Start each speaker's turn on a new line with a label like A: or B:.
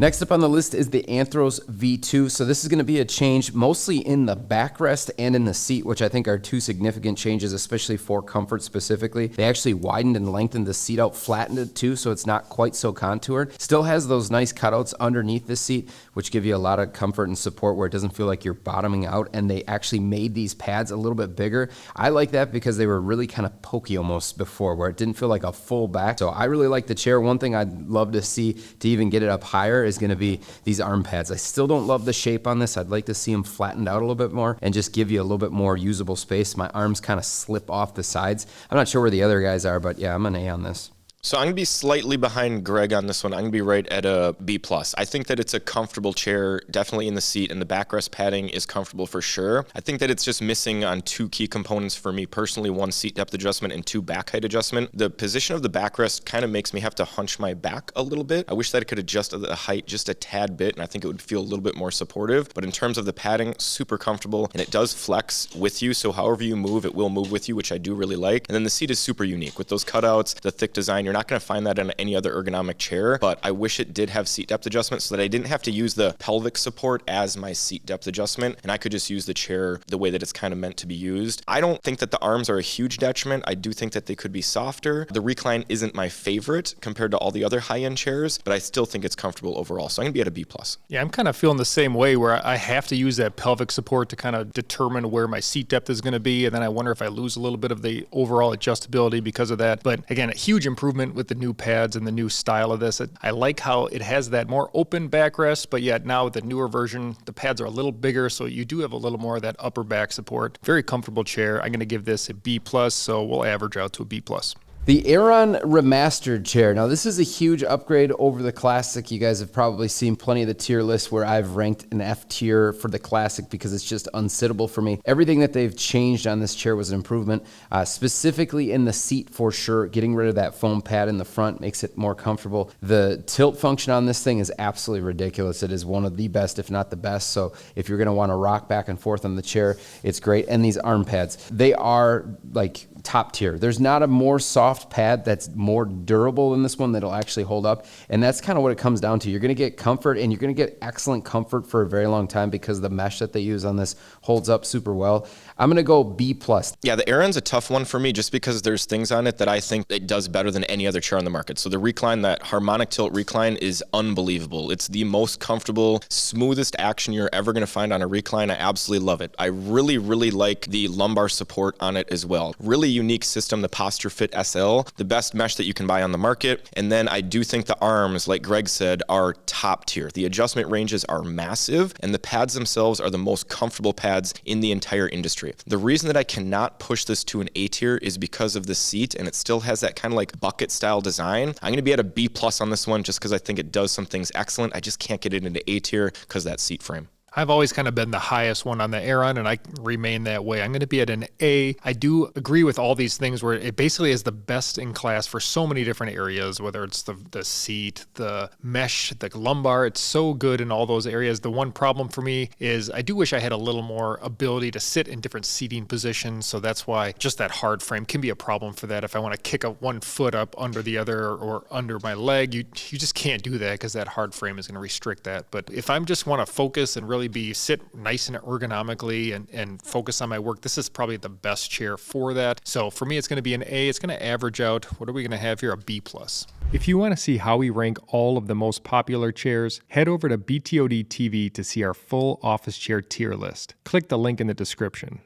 A: Next up on the list is the Anthros V2. So this is going to be a change mostly in the backrest and in the seat, which I think are two significant changes, especially for comfort specifically. They actually widened and lengthened the seat out, flattened it too, so it's not quite so contoured. Still has those nice cutouts underneath the seat, which give you a lot of comfort and support where it doesn't feel like you're bottoming out, and they actually made these pads a little bit bigger. I like that because they were really kind of pokey almost before, where it didn't feel like a full back. So I really like the chair. One thing I'd love to see to even get it up higher is going to be these arm pads. I still don't love the shape on this. I'd like to see them flattened out a little bit more and just give you a little bit more usable space. My arms kind of slip off the sides. I'm not sure where the other guys are, but yeah, I'm an A on this.
B: So I'm going to be slightly behind Greg on this one. I'm going to be right at a B+. I think that it's a comfortable chair, definitely in the seat, and the backrest padding is comfortable for sure. I think that it's just missing on two key components for me personally, one seat depth adjustment and two back height adjustment. The position of the backrest kind of makes me have to hunch my back a little bit. I wish that I could adjust the height just a tad bit, and I think it would feel a little bit more supportive. But in terms of the padding, super comfortable, and it does flex with you, so however you move, it will move with you, which I do really like. And then the seat is super unique. With those cutouts, the thick design, you're not going to find that on any other ergonomic chair, but I wish it did have seat depth adjustment so that I didn't have to use the pelvic support as my seat depth adjustment, and I could just use the chair the way that it's kind of meant to be used. I don't think that the arms are a huge detriment. I do think that they could be softer. The recline isn't my favorite compared to all the other high-end chairs, but I still think it's comfortable overall, so I'm going to be at a B+.
C: Yeah, I'm kind of feeling the same way where I have to use that pelvic support to kind of determine where my seat depth is going to be, and then I wonder if I lose a little bit of the overall adjustability because of that. But again, a huge improvement with the new pads and the new style of this. I like how it has that more open backrest, but yet now with the newer version, the pads are a little bigger, so you do have a little more of that upper back support. Very comfortable chair. I'm going to give this a B+, so we'll average out to a B+.
A: The Aeron Remastered chair. Now, this is a huge upgrade over the Classic. You guys have probably seen plenty of the tier lists where I've ranked an F tier for the Classic because it's just unsittable for me. Everything that they've changed on this chair was an improvement, specifically in the seat for sure. Getting rid of that foam pad in the front makes it more comfortable. The tilt function on this thing is absolutely ridiculous. It is one of the best, if not the best. So if you're going to want to rock back and forth on the chair, it's great. And these arm pads, they are like top tier. There's not a more soft pad that's more durable than this one that'll actually hold up, and that's kind of what it comes down to. You're going to get comfort, and you're going to get excellent comfort for a very long time because the mesh that they use on this holds up super well. I'm going to go B+.
B: Yeah, the Aeron's a tough one for me just because there's things on it that I think it does better than any other chair on the market. So the recline, that harmonic tilt recline, is unbelievable. It's the most comfortable, smoothest action you're ever going to find on a recline. I absolutely love it. I really, really like the lumbar support on it as well. Really unique system, the Posture Fit SL, the best mesh that you can buy on the market. And then I do think the arms, like Greg said, are top tier. The adjustment ranges are massive, and the pads themselves are the most comfortable pads in the entire industry. The reason that I cannot push this to an A tier is because of the seat, and it still has that kind of like bucket style design. I'm going to be at a B+ on this one just because I think it does some things excellent. I just can't get it into A tier because of that seat frame.
C: I've always kind of been the highest one on the Aeron, and I remain that way. I'm going to be at an A. I do agree with all these things where it basically is the best in class for so many different areas, whether it's the seat, the mesh, the lumbar. It's so good in all those areas. The one problem for me is I do wish I had a little more ability to sit in different seating positions, so that's why just that hard frame can be a problem for that. If I want to kick one foot up under the other or under my leg, you just can't do that because that hard frame is going to restrict that. But if I just want to focus and really sit nice and ergonomically and focus on my work, this is probably the best chair for that. So for me, it's going to be an A. It's going to average out. What are we going to have here? A B+. If you want to see how we rank all of the most popular chairs, head over to BTODtv to see our full office chair tier list. Click the link in the description.